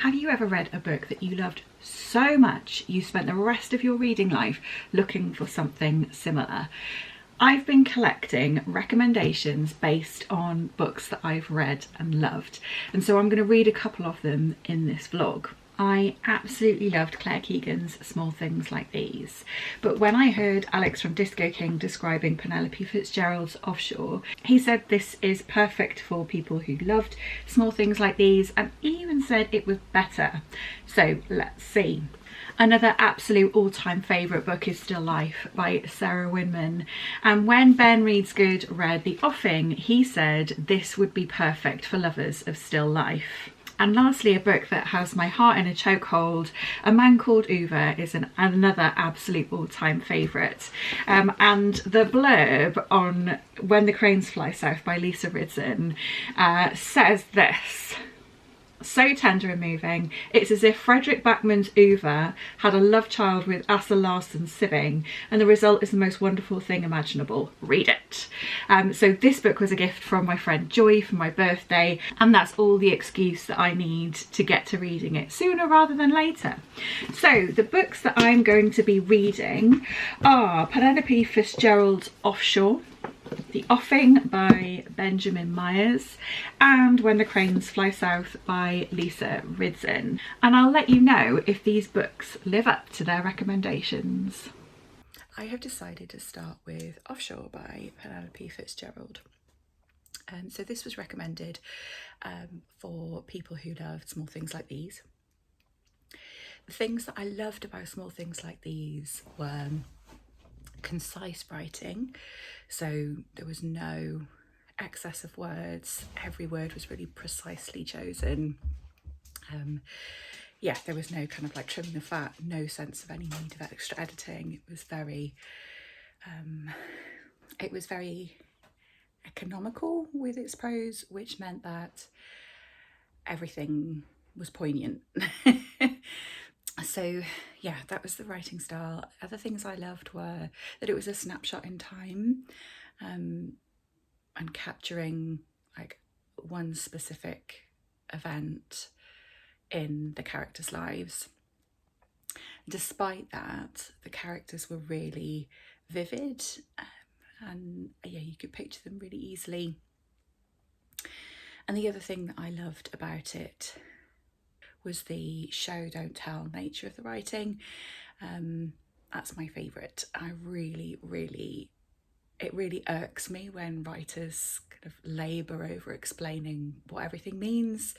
Have you ever read a book that you loved so much you spent the rest of your reading life looking for something similar? I've been collecting recommendations based on books that I've read and loved, and so I'm going to read a couple of them in this vlog. I absolutely loved Claire Keegan's Small Things Like These, but when I heard Alex from Disco King describing Penelope Fitzgerald's Offshore, he said this is perfect for people who loved Small Things Like These, and even said it was better. So let's see. Another absolute all-time favourite book is Still Life by Sarah Winman, and when Ben Reedsgood read The Offing, he said this would be perfect for lovers of still life. And lastly, a book that has my heart in a chokehold, A Man Called Uwe, is another absolute all-time favourite. And the blurb on When the Cranes Fly South by Lisa Ridzen says this: so tender and moving. It's as if Frederik Backman's Uwe had a love child with Asa Larsson's Sibbing, and the result is the most wonderful thing imaginable. Read it. So this book was a gift from my friend Joy for my birthday, and that's all the excuse that I need to get to reading it sooner rather than later. So the books that I'm going to be reading are Penelope Fitzgerald's Offshore, The Offing by Benjamin Myers, and When the Cranes Fly South by Lisa Ridzen. And I'll let you know if these books live up to their recommendations. I have decided to start with Offshore by Penelope Fitzgerald. So this was recommended for people who loved Small Things Like These. The things that I loved about Small Things Like These were concise writing, so there was no excess of words. Every word was really precisely chosen. Yeah, there was no kind of like trimming the fat, no sense of any need of extra editing. It was very economical with its prose, which meant that everything was poignant. So yeah, that was the writing style. Other things I loved were that it was a snapshot in time, and capturing like one specific event in the characters' lives. Despite that, the characters were really vivid, and yeah, you could picture them really easily. And the other thing that I loved about it was the show don't tell nature of the writing. That's my favourite. It really irks me when writers kind of labour over explaining what everything means,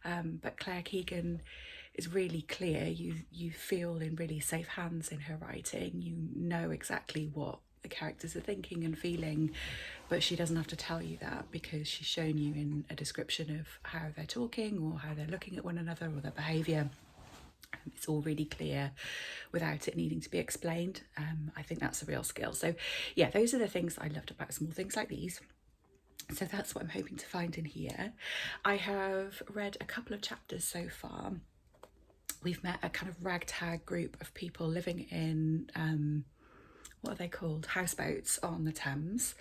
but Claire Keegan is really clear. You feel in really safe hands in her writing. You know exactly what the characters are thinking and feeling, but she doesn't have to tell you that because she's shown you in a description of how they're talking or how they're looking at one another or their behaviour. It's all really clear without it needing to be explained. I think that's a real skill. So yeah, those are the things I loved about Small Things Like These. So that's what I'm hoping to find in here. I have read a couple of chapters so far. We've met a kind of ragtag group of people living in what are they called? Houseboats on the Thames.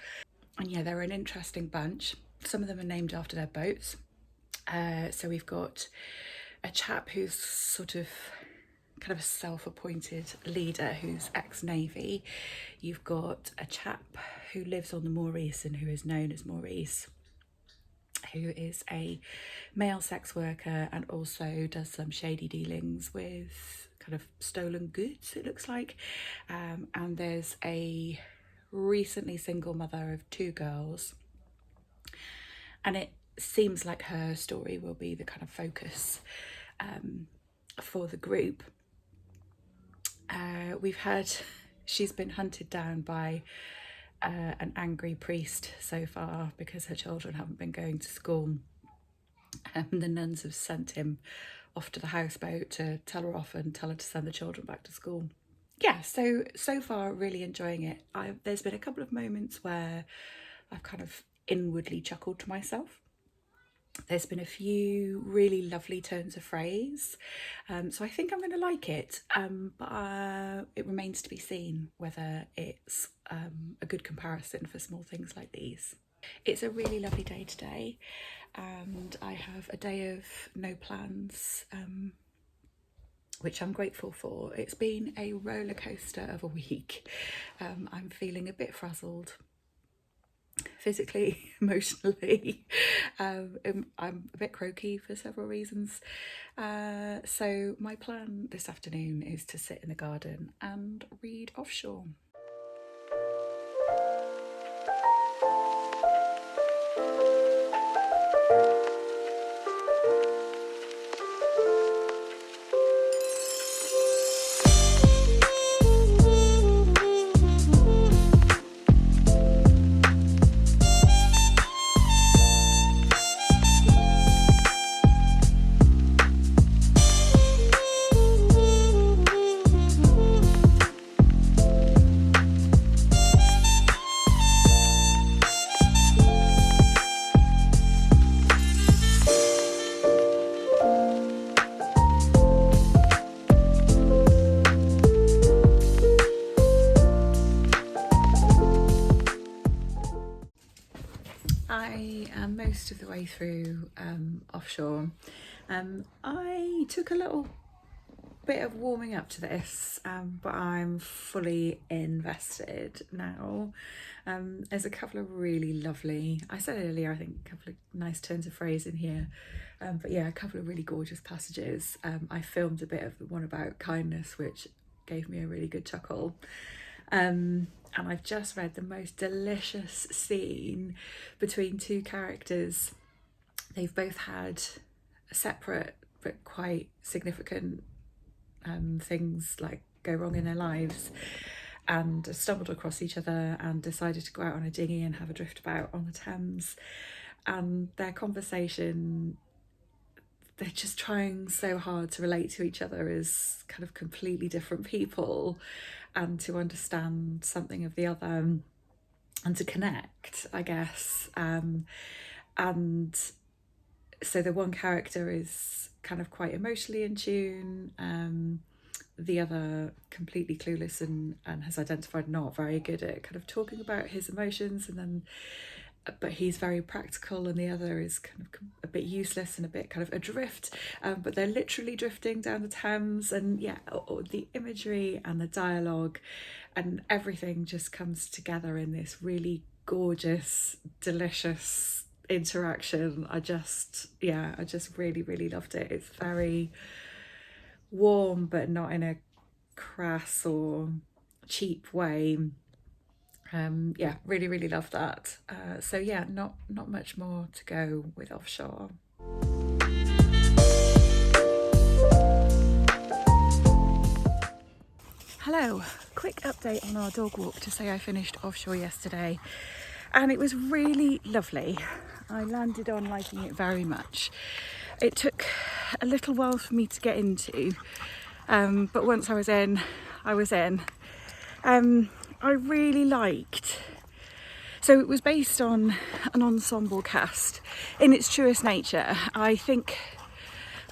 And yeah, they're an interesting bunch. Some of them are named after their boats. So we've got a chap who's sort of kind of a self-appointed leader who's ex-Navy. You've got a chap who lives on the Maurice and who is known as Maurice, who is a male sex worker and also does some shady dealings with kind of stolen goods, it looks like. And there's a recently single mother of 2 girls, and it seems like her story will be the kind of focus for the group. We've heard she's been hunted down by an angry priest so far because her children haven't been going to school. The nuns have sent him off to the houseboat to tell her off and tell her to send the children back to school. Yeah, so far really enjoying it. There's been a couple of moments where I've kind of inwardly chuckled to myself. There's been a few really lovely turns of phrase, so I think I'm going to like it, but it remains to be seen whether it's a good comparison for Small Things Like These. It's a really lovely day today, and I have a day of no plans, which I'm grateful for. It's been a roller coaster of a week. I'm feeling a bit frazzled, physically, emotionally. I'm a bit croaky for several reasons. So my plan this afternoon is to sit in the garden and read Offshore. I am most of the way through Offshore. I took a little bit of warming up to this, but I'm fully invested now. There's a couple of really lovely, I said earlier, I think a couple of nice turns of phrase in here, but yeah, a couple of really gorgeous passages. I filmed a bit of the one about kindness, which gave me a really good chuckle. And I've just read the most delicious scene between two characters. They've both had separate but quite significant things like go wrong in their lives, and stumbled across each other and decided to go out on a dinghy and have a drift about on the Thames. And their conversation, they're just trying so hard to relate to each other as kind of completely different people, and to understand something of the other, and to connect, I guess. And so the one character is kind of quite emotionally in tune, the other completely clueless and has identified not very good at kind of talking about his emotions, and then but he's very practical, and the other is kind of a bit useless and a bit kind of adrift, but they're literally drifting down the Thames. And yeah, the imagery and the dialogue and everything just comes together in this really gorgeous, delicious interaction. I just really, really loved it. It's very warm, but not in a crass or cheap way. Yeah, really, really love that. So yeah, not much more to go with Offshore. Hello, quick update on our dog walk to say I finished Offshore yesterday, and it was really lovely. I landed on liking it very much. It took a little while for me to get into, but once I was in, I was in. I really liked, so it was based on an ensemble cast in its truest nature. I think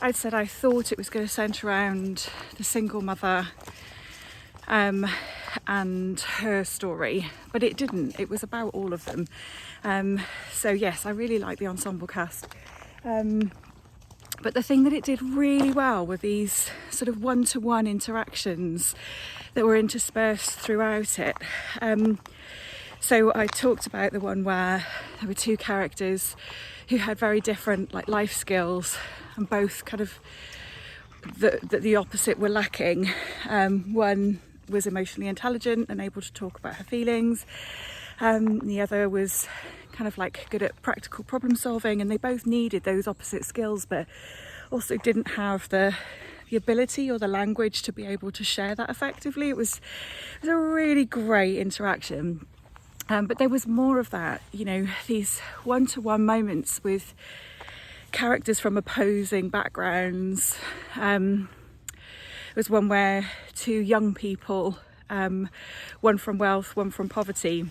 I'd said I thought it was going to centre around the single mother and her story, but it didn't. It was about all of them. So yes, I really like the ensemble cast. But the thing that it did really well were these sort of one-to-one interactions that were interspersed throughout it. So I talked about the one where there were two characters who had very different life skills, and both kind of the opposite were lacking. One was emotionally intelligent and able to talk about her feelings. The other was kind of good at practical problem solving, and they both needed those opposite skills, but also didn't have the ability or the language to be able to share that effectively. It was a really great interaction. But there was more of that, these one-to-one moments with characters from opposing backgrounds. There was one where two young people, one from wealth, one from poverty,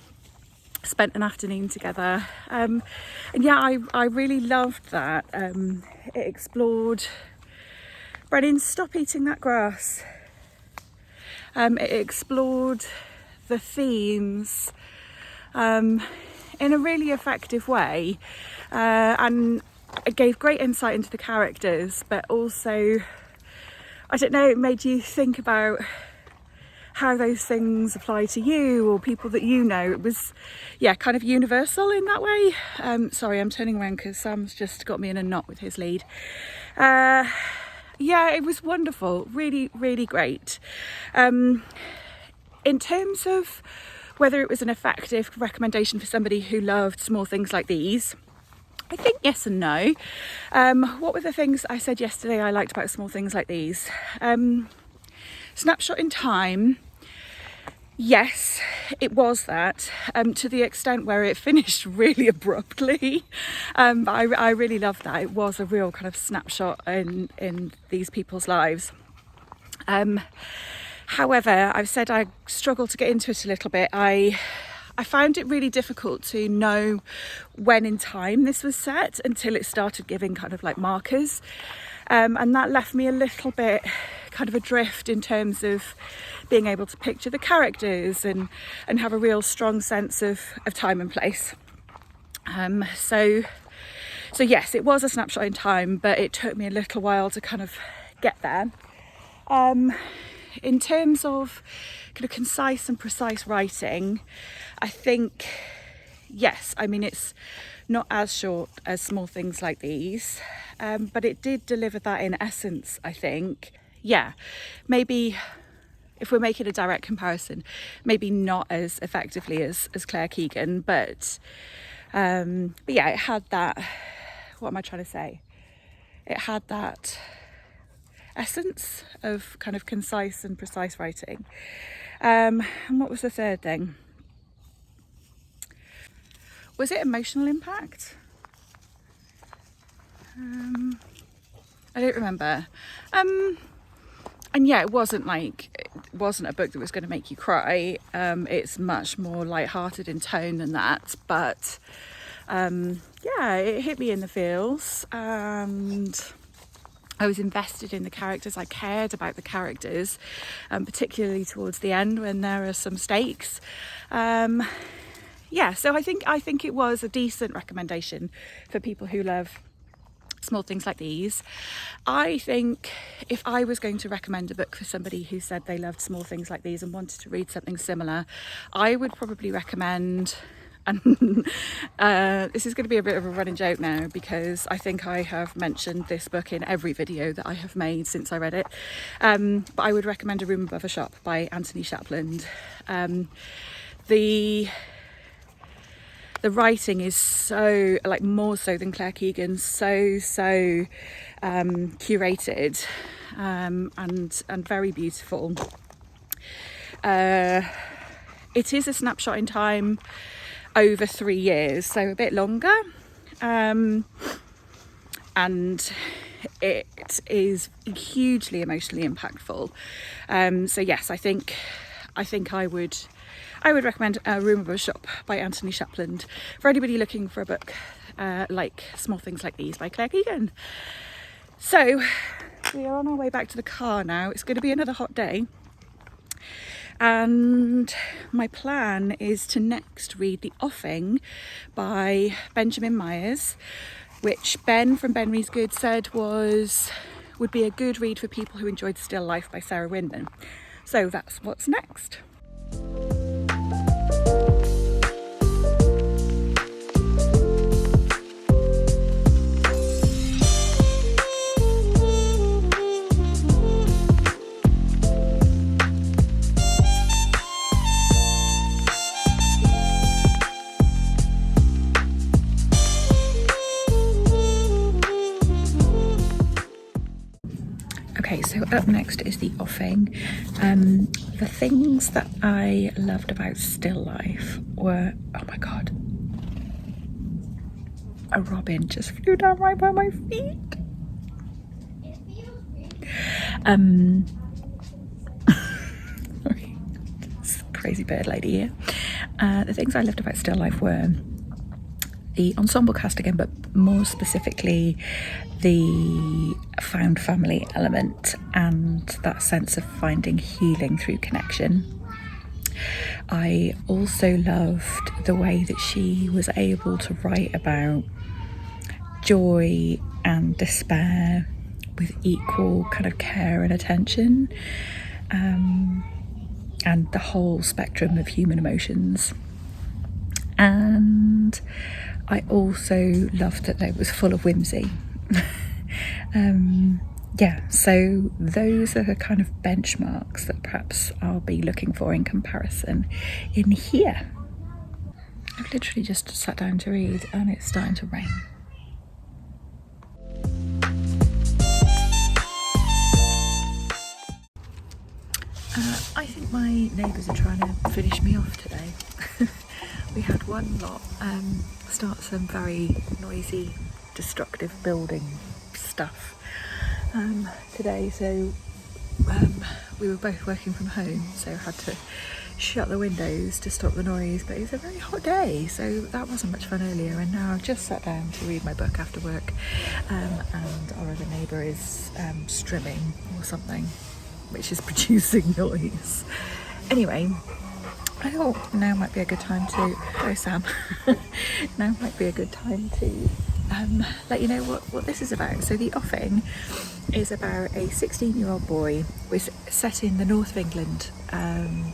spent an afternoon together. And yeah, I really loved that. It explored, Brennan, stop eating that grass. It explored the themes. in a really effective way, and it gave great insight into the characters, but also, I don't know, it made you think about how those things apply to you or people that you know. It was, yeah, kind of universal in that way. Sorry, I'm turning around because Sam's just got me in a knot with his lead. Yeah, it was wonderful, really, really great. In terms of whether it was an effective recommendation for somebody who loved small things like these, I think yes and no. What were the things I said yesterday I liked about small things like these? Snapshot in time, yes, it was that, to the extent where it finished really abruptly. But I really loved that. It was a real kind of snapshot in these people's lives. However, I've said I struggled to get into it a little bit. I found it really difficult to know when in time this was set until it started giving kind of like markers. And that left me a little bit kind of adrift in terms of being able to picture the characters and have a real strong sense of time and place. So yes, it was a snapshot in time, but it took me a little while to kind of get there. In terms of kind of concise and precise writing, I think, yes, I mean, it's not as short as small things like these, but it did deliver that in essence, I think. Yeah, maybe if we're making a direct comparison, maybe not as effectively as Claire Keegan, but yeah, it had that, what am I trying to say? It had that essence of kind of concise and precise writing. And what was the third thing? Was it emotional impact? I don't remember. And yeah, it wasn't a book that was going to make you cry. It's much more light-hearted in tone than that, but yeah, it hit me in the feels, and I was invested in the characters. I cared about the characters, particularly towards the end when there are some stakes. Yeah, so I think it was a decent recommendation for people who love small things like these. I think if I was going to recommend a book for somebody who said they loved small things like these and wanted to read something similar, I would probably recommend, and this is going to be a bit of a running joke now because I think I have mentioned this book in every video that I have made since I read it, but I would recommend A Room Above a Shop by Anthony Shapland. The writing is so, like, more so than Claire Keegan's, so curated, and very beautiful. It is a snapshot in time over 3 years, so a bit longer, and it is hugely emotionally impactful. So yes, I think I would recommend A Room Above a Shop by Anthony Shapland for anybody looking for a book like Small Things Like These by Claire Keegan. So we are on our way back to the car now. It's going to be another hot day, and my plan is to next read The Offing by Benjamin Myers, which Ben from Ben Reads Good said would be a good read for people who enjoyed Still Life by Sarah Winman. So that's what's next. Okay, so up next is The Offing. The things that I loved about Still Life were, oh my god, a robin just flew down right by my feet. Sorry, this crazy bird lady here. The things I loved about Still Life were the ensemble cast again, but more specifically the found family element and that sense of finding healing through connection. I also loved the way that she was able to write about joy and despair with equal kind of care and attention, and the whole spectrum of human emotions. And I also loved that it was full of whimsy. Yeah, so those are the kind of benchmarks that perhaps I'll be looking for in comparison in here. I've literally just sat down to read and it's starting to rain. I think my neighbours are trying to finish me off today. We had one lot start some very noisy, destructive building stuff today, so we were both working from home, so had to shut the windows to stop the noise, but it's a very hot day, so that wasn't much fun earlier. And now I've just sat down to read my book after work, and our other neighbour is strimming or something, which is producing noise. Anyway, I thought now might be a good time to, hello Sam, now might be a good time to let you know what this is about. So The Offing is about a 16-year-old boy, was set in the north of England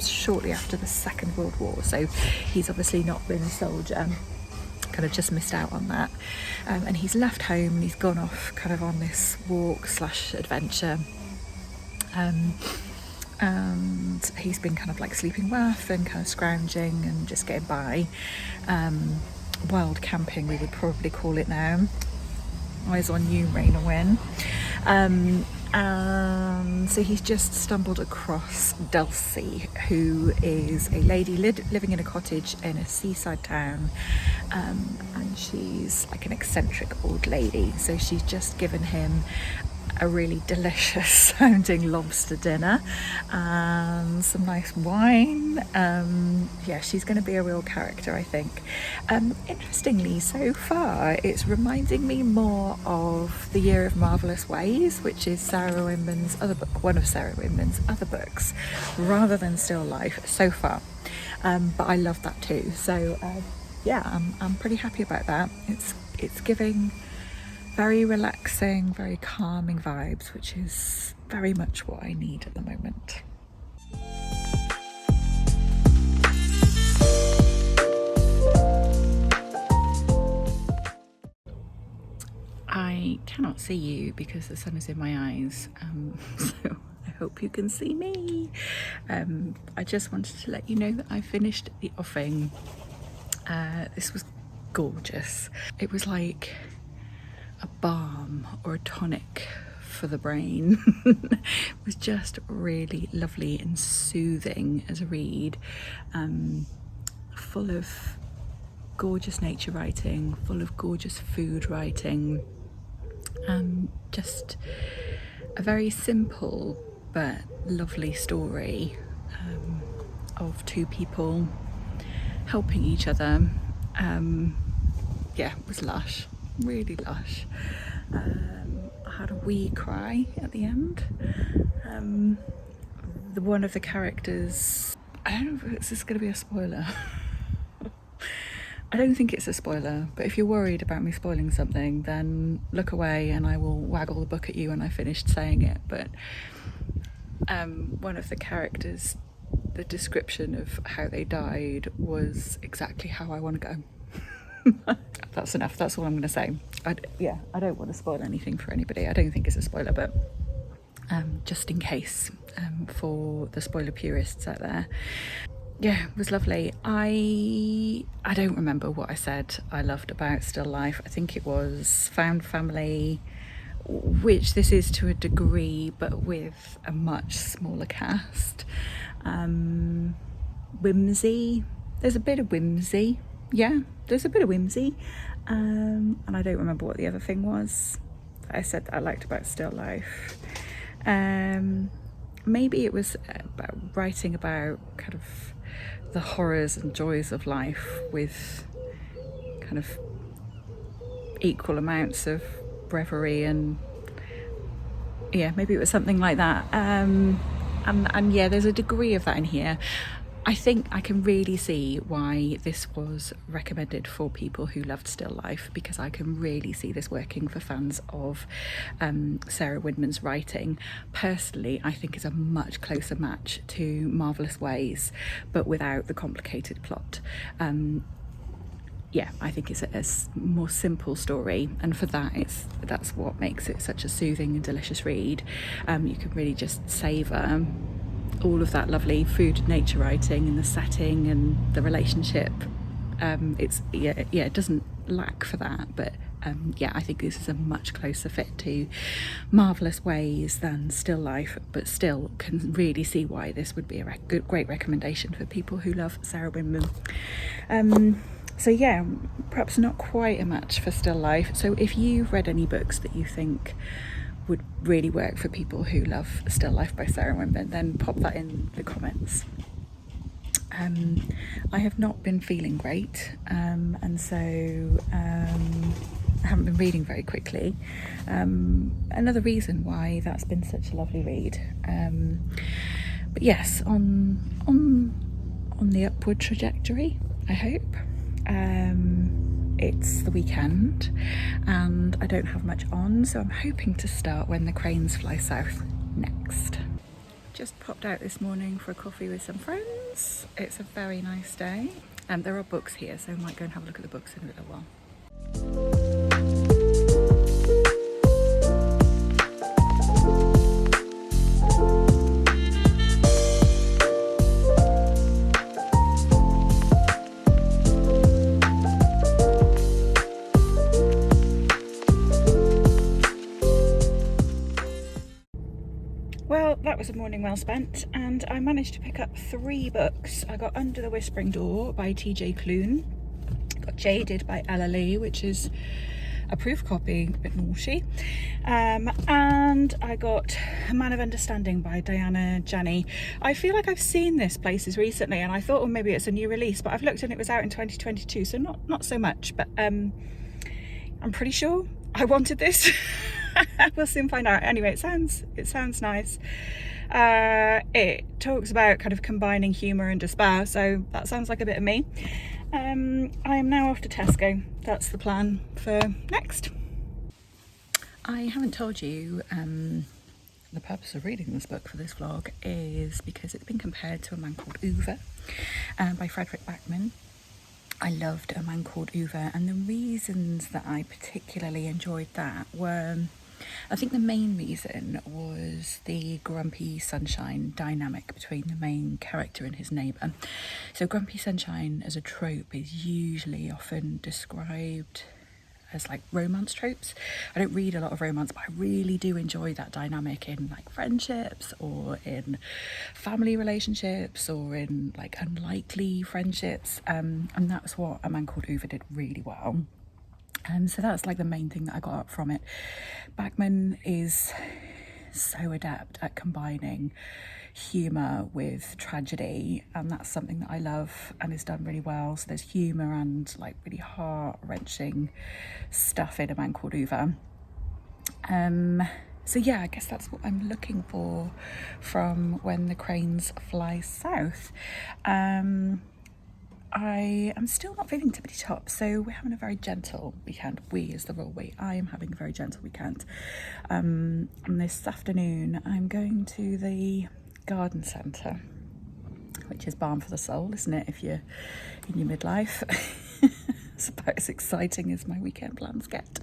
shortly after the Second World War, so he's obviously not been a soldier, kind of just missed out on that, and he's left home and he's gone off kind of on this walk / adventure, and he's been kind of like sleeping rough and kind of scrounging and just getting by, wild camping we would probably call it now, eyes on you, rain or wind. And so he's just stumbled across Dulcie, who is a lady living in a cottage in a seaside town, and she's like an eccentric old lady, so she's just given him a really delicious sounding lobster dinner and some nice wine. Yeah, she's going to be a real character, I think. Interestingly, so far it's reminding me more of The Year of Marvellous Ways, which is Sarah Winman's other book, one of Sarah Winman's other books, rather than Still Life so far. But I love that too, so yeah, I'm pretty happy about that. It's giving very relaxing, very calming vibes, which is very much what I need at the moment. I cannot see you because the sun is in my eyes, so I hope you can see me. I just wanted to let you know that I finished The Offing. This was gorgeous. It was like a balm or a tonic for the brain. It was just really lovely and soothing as a read, full of gorgeous nature writing, full of gorgeous food writing, just a very simple but lovely story of two people helping each other. Yeah, it was lush, really lush. I had a wee cry at the end. One of the characters, I don't know if this is going to be a spoiler. I don't think it's a spoiler, but if you're worried about me spoiling something, then look away and I will waggle the book at you when I finished saying it. But one of the characters, the description of how they died was exactly how I want to go. That's enough, that's all I'm going to say. I don't want to spoil anything for anybody. I don't think it's a spoiler, but just in case, for the spoiler purists out there. Yeah, it was lovely. I don't remember what I said I loved about Still Life. I think it was found family, which this is to a degree, but with a much smaller cast. Whimsy, there's a bit of whimsy. Yeah, there's a bit of whimsy. And I don't remember what the other thing was that I said that I liked about Still Life. Maybe it was about writing about kind of the horrors and joys of life with kind of equal amounts of reverie, and yeah, maybe it was something like that. And yeah, there's a degree of that in here. I think I can really see why this was recommended for people who loved still life, because I can really see this working for fans of Sarah Winman's writing. Personally, I think it's a much closer match to Marvellous Ways, but without the complicated plot. Yeah, I think it's a more simple story, and for that, that's what makes it such a soothing and delicious read. You can really just savour all of that lovely food and nature writing and the setting and the relationship. It doesn't lack for that, but yeah, I think this is a much closer fit to Marvellous Ways than Still Life, but still can really see why this would be a great recommendation for people who love Sarah Winman. So yeah, perhaps not quite a match for Still Life. So if you've read any books that you think would really work for people who love Still Life by Sarah Winman, then pop that in the comments. I have not been feeling great, and so I haven't been reading very quickly. Another reason why that's been such a lovely read. But yes, on the upward trajectory, I hope. It's the weekend and I don't have much on, so I'm hoping to start When the Cranes Fly South next. Just popped out this morning for a coffee with some friends. It's a very nice day, and there are books here, so I might go and have a look at the books in a little while. Well, that was a morning well spent, and I managed to pick up 3 books. I got Under the Whispering Door by TJ Klune, got Jaded by Ella Lee, which is a proof copy, a bit naughty, and I got A Man of Understanding by Diana Janney. I feel like I've seen this places recently, and I thought, well, maybe it's a new release, but I've looked and it was out in 2022, so not so much, but I'm pretty sure I wanted this. We'll soon find out. Anyway, it sounds nice. It talks about kind of combining humour and despair, so that sounds like a bit of me. I am now off to Tesco. That's the plan for next. I haven't told you the purpose of reading this book for this vlog is because it's been compared to A Man Called Ove by Frederik Backman. I loved A Man Called Ove, and the reasons that I particularly enjoyed that were, I think the main reason was the grumpy sunshine dynamic between the main character and his neighbour. So grumpy sunshine as a trope is usually often described as like romance tropes. I don't read a lot of romance, but I really do enjoy that dynamic in like friendships or in family relationships or in like unlikely friendships, and that's what A Man Called Ove did really well. So that's like the main thing that I got up from it. Backman is so adept at combining humour with tragedy, and that's something that I love and is done really well. So there's humour and like really heart-wrenching stuff in A Man Called Ove. So yeah, I guess that's what I'm looking for from When the Cranes Fly South. I am still not feeling tippity top, so we're having a very gentle weekend. We is the royal we. I am having a very gentle weekend. And this afternoon I'm going to the garden centre, which is balm for the soul, isn't it, if you're in your midlife? It's about as exciting as my weekend plans get.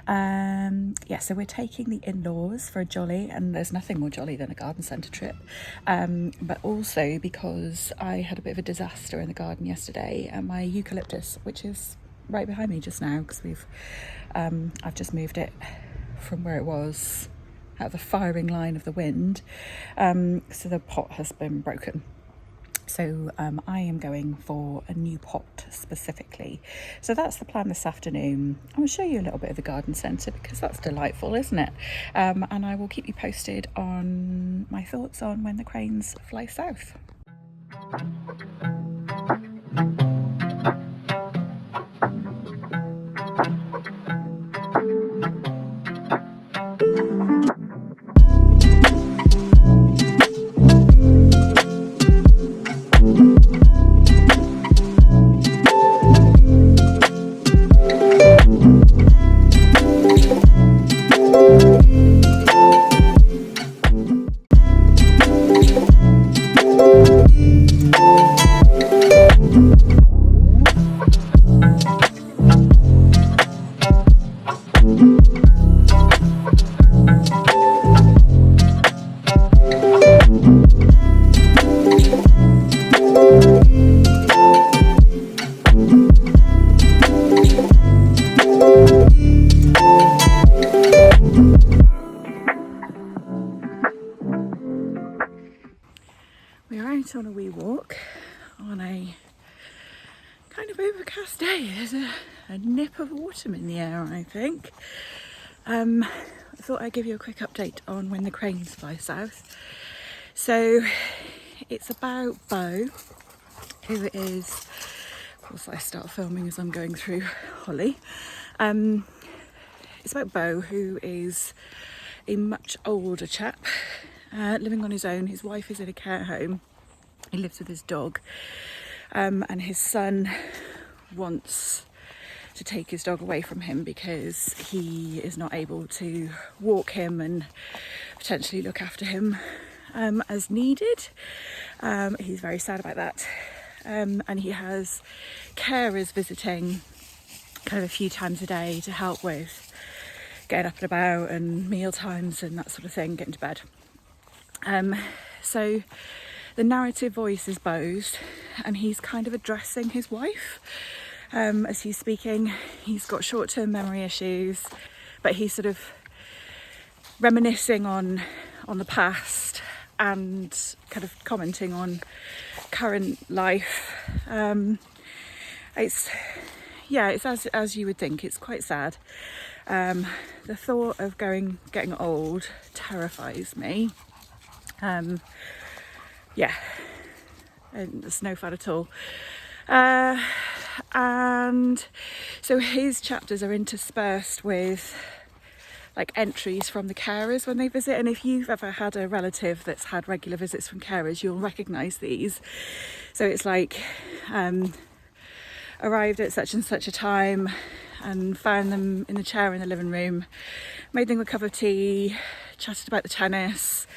Yeah, so we're taking the in-laws for a jolly, and there's nothing more jolly than a garden centre trip. But also because I had a bit of a disaster in the garden yesterday, and my eucalyptus, which is right behind me just now, because I've just moved it from where it was out of the firing line of the wind. So the pot has been broken. So I am going for a new pot specifically. So that's the plan this afternoon. I will show you a little bit of the garden centre because that's delightful, isn't it? And I will keep you posted on my thoughts on When the Cranes Fly South. out on a wee walk on a kind of overcast day. There's a nip of autumn in the air, I think. I thought I'd give you a quick update on when the cranes fly south. So it's about Bo, who is, of course I start filming as I'm going through Holly. It's about Bo, who is a much older chap, living on his own. His wife is in a care home. He lives with his dog, and his son wants to take his dog away from him because he is not able to walk him and potentially look after him as needed. He's very sad about that, and he has carers visiting kind of a few times a day to help with getting up and about and meal times and that sort of thing, getting to bed. So the narrative voice is Bo's, and he's kind of addressing his wife as he's speaking. He's got short-term memory issues, but he's sort of reminiscing on the past and kind of commenting on current life. It's as you would think. It's quite sad. The thought of getting old terrifies me. And it's no fun at all. And so his chapters are interspersed with like entries from the carers when they visit. And if you've ever had a relative that's had regular visits from carers, you'll recognise these. So it's like, arrived at such and such a time and found them in the chair in the living room, made them a cup of tea, chatted about the tennis.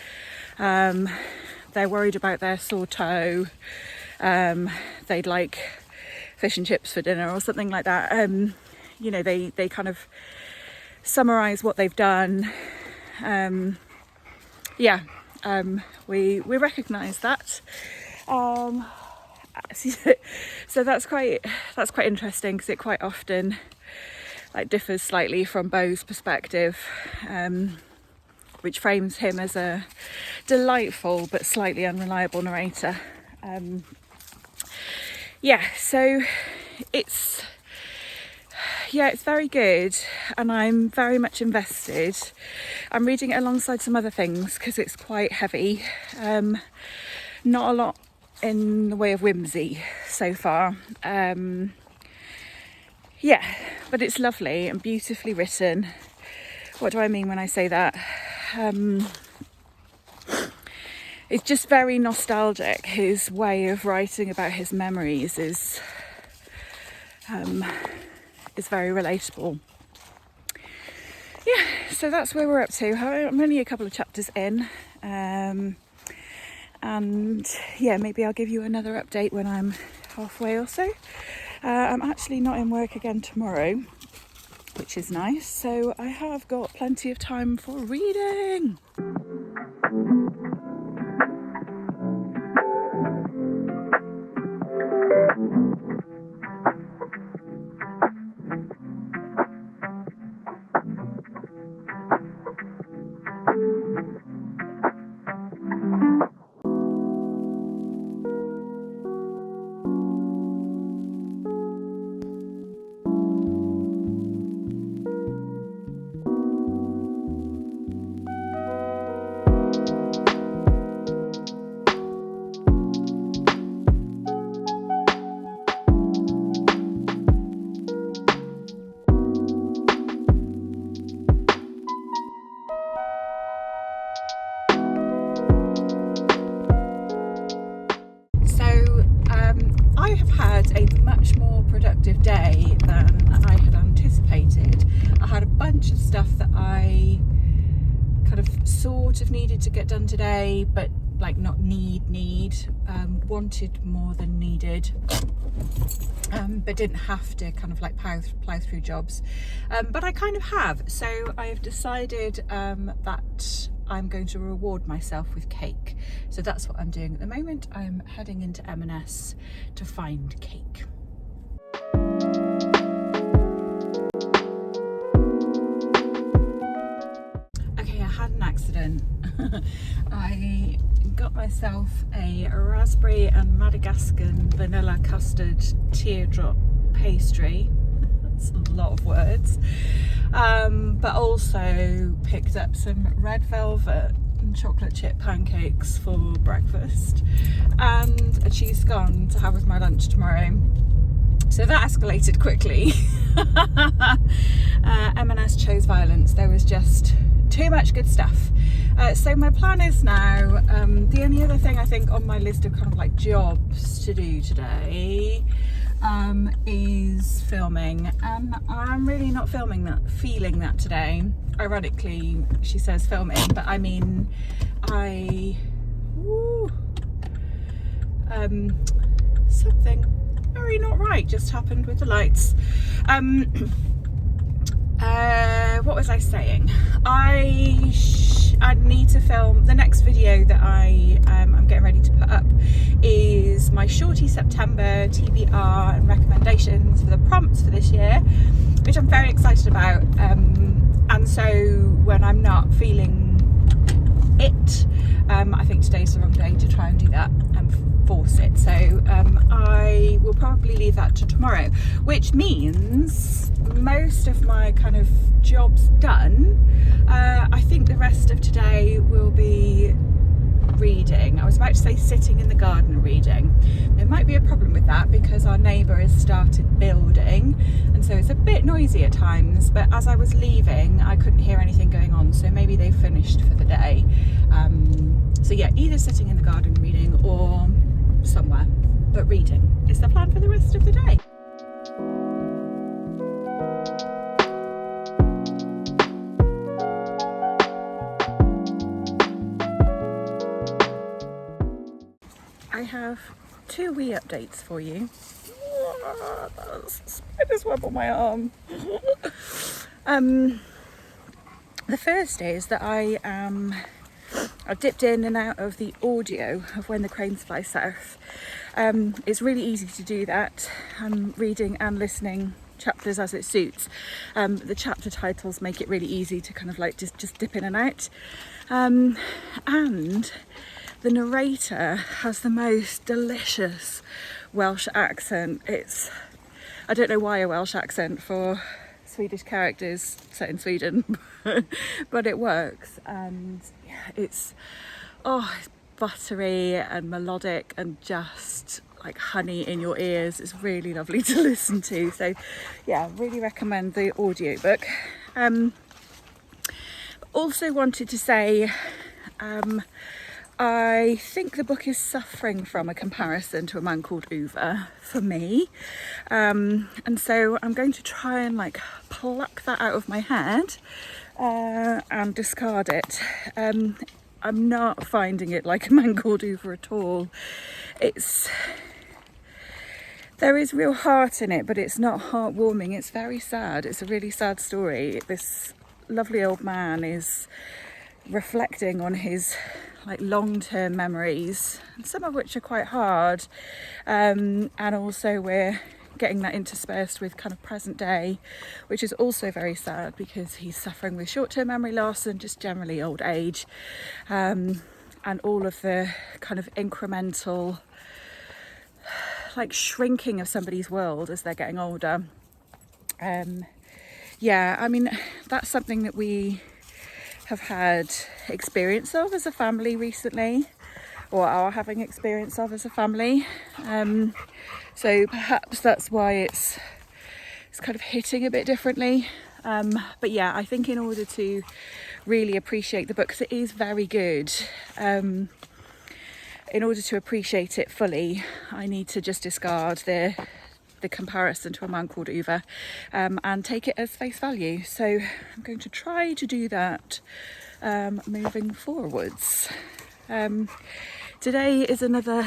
They're worried about their sore toe. They'd like fish and chips for dinner or something like that. They kind of summarise what they've done. We recognise that. So that's quite interesting, because it quite often like differs slightly from Bo's perspective, which frames him as a delightful but slightly unreliable narrator. So it's very good, and I'm very much invested. I'm reading it alongside some other things because it's quite heavy. Not a lot in the way of whimsy so far. But it's lovely and beautifully written. What do I mean when I say that? It's just very nostalgic. His way of writing about his memories is very relatable. So that's where we're up to. I'm only a couple of chapters in. Maybe I'll give you another update when I'm halfway or so. I'm actually not in work again tomorrow, which is nice, so I have got plenty of time for reading. I have had a much more productive day than I had anticipated. I had a bunch of stuff that I kind of sort of needed to get done today, but like not wanted more than needed, but didn't have to kind of like plow through jobs, but I kind of have. So I have decided that I'm going to reward myself with cake. So that's what I'm doing at the moment. I'm heading into M&S to find cake. Okay, I had an accident. I got myself a raspberry and Madagascan vanilla custard teardrop pastry. That's a lot of words. But also picked up some red velvet and chocolate chip pancakes for breakfast, and a cheese scone to have with my lunch tomorrow. So that escalated quickly. M&S chose violence. There was just too much good stuff. So my plan is now, the only other thing I think on my list of kind of like jobs to do today is filming, and I'm really not feeling that today. Ironically, she says filming, but I mean, something very not right just happened with the lights. What was I saying? I need to film the next video that I'm getting ready to put up is my Shorty September TBR and recommendations for the prompts for this year, which I'm very excited about. And so when I'm not feeling it, I think today's the wrong day to try and do that and force it. So I will probably leave that to tomorrow, which means most of my kind of jobs done. I think the rest of today will be reading. I was about to say sitting in the garden reading. There might be a problem with that because our neighbour has started building, and so it's a bit noisy at times, but as I was leaving I couldn't hear anything going on, so maybe they finished for the day. So yeah, either sitting in the garden reading or somewhere, but reading is the plan for the rest of the day. I have two wee updates for you. Spider's web on my arm. The first is that I've dipped in and out of the audio of When the Cranes Fly South. It's really easy to do that. I'm reading and listening chapters as it suits. The chapter titles make it really easy to kind of like just dip in and out. And the narrator has the most delicious Welsh accent. I don't know why a Welsh accent for Swedish characters set in Sweden, but it works. And yeah, it's buttery and melodic and just like honey in your ears. It's really lovely to listen to. So yeah, really recommend the audiobook. Also wanted to say, I think the book is suffering from a comparison to A Man Called Ove for me, and so I'm going to try and like pluck that out of my head and discard it. I'm not finding it like A Man Called Ove at all. There is real heart in it, but it's not heartwarming. It's very sad. It's a really sad story. This lovely old man is reflecting on his like long-term memories, some of which are quite hard, and also we're getting that interspersed with kind of present day, which is also very sad because he's suffering with short-term memory loss and just generally old age, and all of the kind of incremental like shrinking of somebody's world as they're getting older. Yeah, I mean, that's something that we have had experience of as a family recently, or are having experience of as a family. So perhaps that's why it's kind of hitting a bit differently. But yeah, I think in order to really appreciate the book, because it is very good, in order to appreciate it fully, I need to just discard the comparison to A Man Called Ove, and take it as face value. So I'm going to try to do that moving forwards. Today is an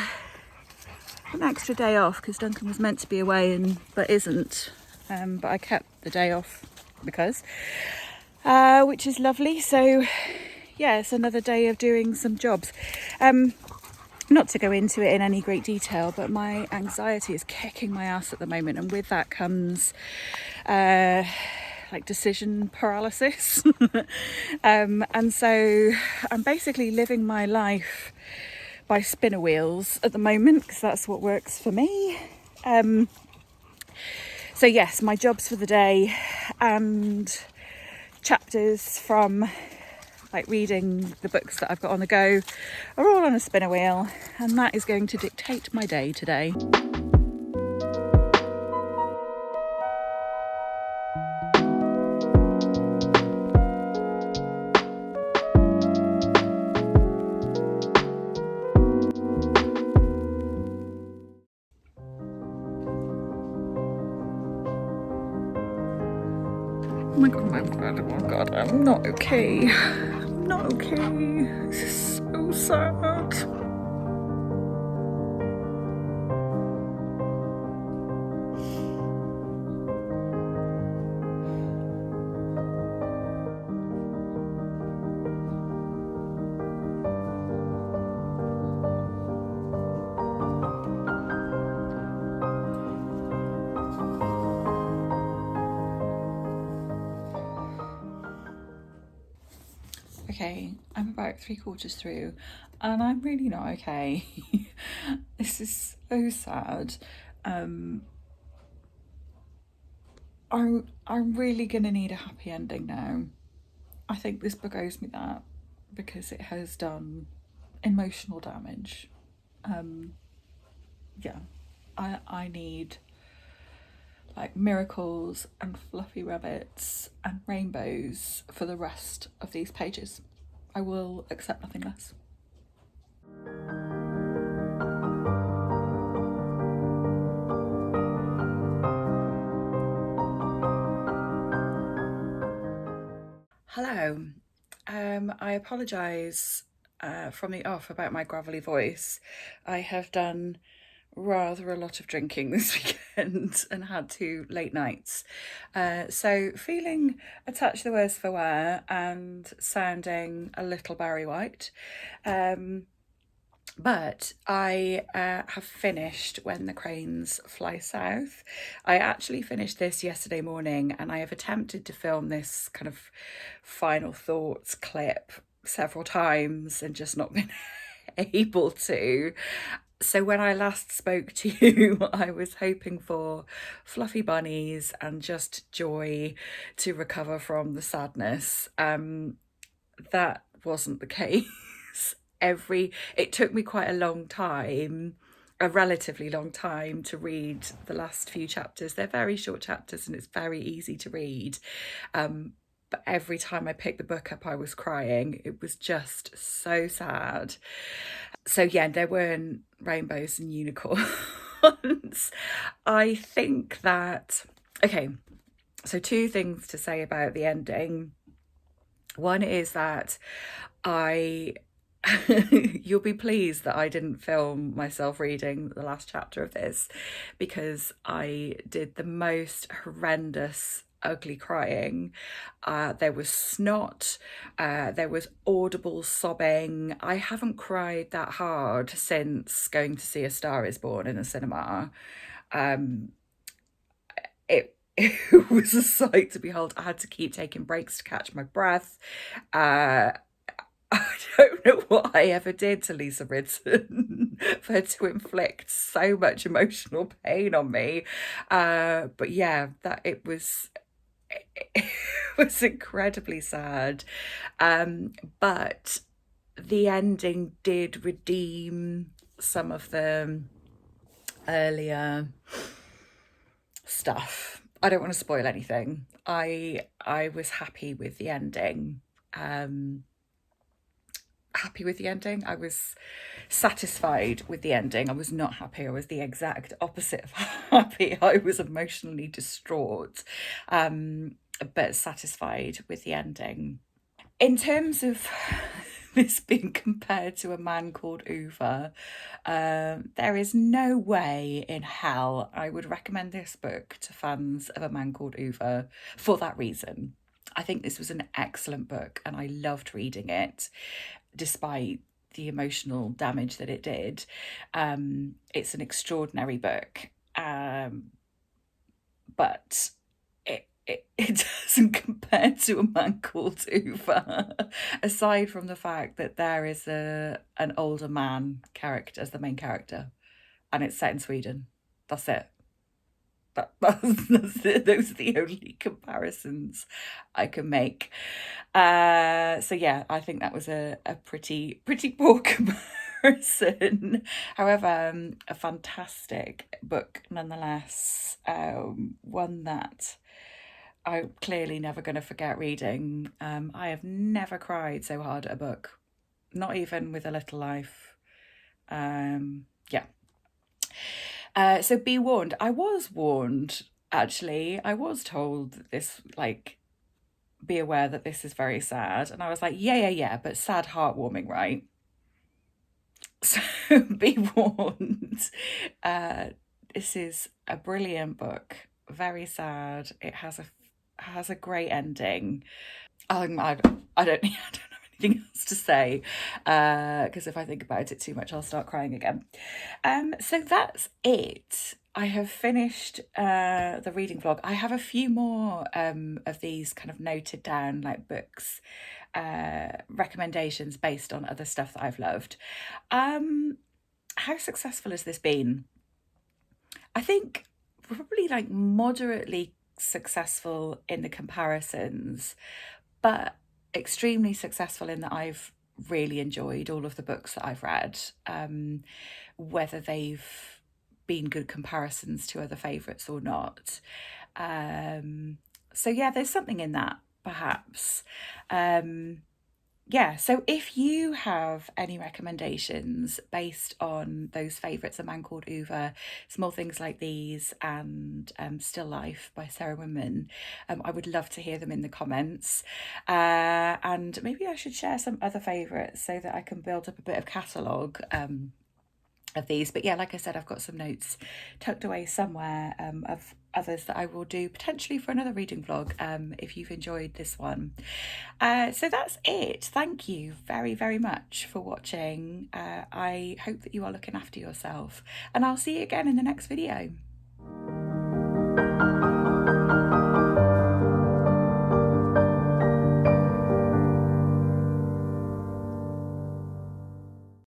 extra day off because Duncan was meant to be away but isn't, but I kept the day off because which is lovely. So yeah, it's another day of doing some jobs. Not to go into it in any great detail, but my anxiety is kicking my ass at the moment, and with that comes like decision paralysis. And so I'm basically living my life by spinner wheels at the moment because that's what works for me. So yes, my jobs for the day and chapters from like reading the books that I've got on the go are all on a spinner wheel, and that is going to dictate my day today. Oh my god, I'm not okay. I'm not okay. This is so sad. Okay, I'm about 3/4 through and I'm really not okay. This is so sad. I'm really gonna need a happy ending now. I think this book owes me that because it has done emotional damage. Yeah, I need like miracles and fluffy rabbits and rainbows for the rest of these pages. I will accept nothing less. Hello. I apologise from the off about my gravelly voice. I have done rather a lot of drinking this weekend and had 2 late nights. So feeling attached to the worse for wear and sounding a little Barry White. But I have finished When the Cranes Fly South. I actually finished this yesterday morning, and I have attempted to film this kind of final thoughts clip several times and just not been able to. So when I last spoke to you, I was hoping for fluffy bunnies and just joy to recover from the sadness. That wasn't the case. It took me quite a long time, a relatively long time, to read the last few chapters. They're very short chapters and it's very easy to read. But every time I picked the book up, I was crying. It was just so sad. So yeah, there weren't rainbows and unicorns. I think that, okay, so 2 things to say about the ending. One is that you'll be pleased that I didn't film myself reading the last chapter of this, because I did the most horrendous ugly crying. There was snot, there was audible sobbing. I haven't cried that hard since going to see A Star Is Born in the cinema. It was a sight to behold. I had to keep taking breaks to catch my breath. I don't know what I ever did to Lisa Ridzen for her to inflict so much emotional pain on me. But yeah, it was incredibly sad. But the ending did redeem some of the earlier stuff. I don't want to spoil anything. I was happy with the ending. Happy with the ending. I was satisfied with the ending. I was not happy. I was the exact opposite of happy. I was emotionally distraught, but satisfied with the ending. In terms of this being compared to A Man Called Ove, there is no way in hell I would recommend this book to fans of A Man Called Ove for that reason. I think this was an excellent book and I loved reading it, despite the emotional damage that it did. It's an extraordinary book, but it doesn't compare to A Man Called Uva, aside from the fact that there is an older man character as the main character, and it's set in Sweden. That's it. That's it. Those are the only comparisons I can make. So yeah, I think that was a pretty poor comparison. However, a fantastic book nonetheless. One that I'm clearly never going to forget reading. I have never cried so hard at a book, not even with A Little Life. Yeah. So be warned. I was warned, actually. I was told that this, like, be aware that this is very sad. And I was like, yeah, but sad, heartwarming, right? So be warned. This is a brilliant book. Very sad. It has a great ending. I don't have anything else to say, because if I think about it too much, I'll start crying again. So that's it. I have finished the reading vlog. I have a few more of these kind of noted down, like books, recommendations based on other stuff that I've loved. How successful has this been? I think probably like moderately successful in the comparisons, but extremely successful in that I've really enjoyed all of the books that I've read, whether they've been good comparisons to other favourites or not. So yeah, there's something in that, perhaps. Yeah, so if you have any recommendations based on those favourites, A Man Called Uva, Small Things Like These, and Still Life by Sarah Winman, I would love to hear them in the comments. And maybe I should share some other favourites so that I can build up a bit of catalogue of these. But yeah, like I said, I've got some notes tucked away somewhere of others that I will do potentially for another reading vlog if you've enjoyed this one. So that's it. Thank you very, very much for watching. I hope that you are looking after yourself, and I'll see you again in the next video.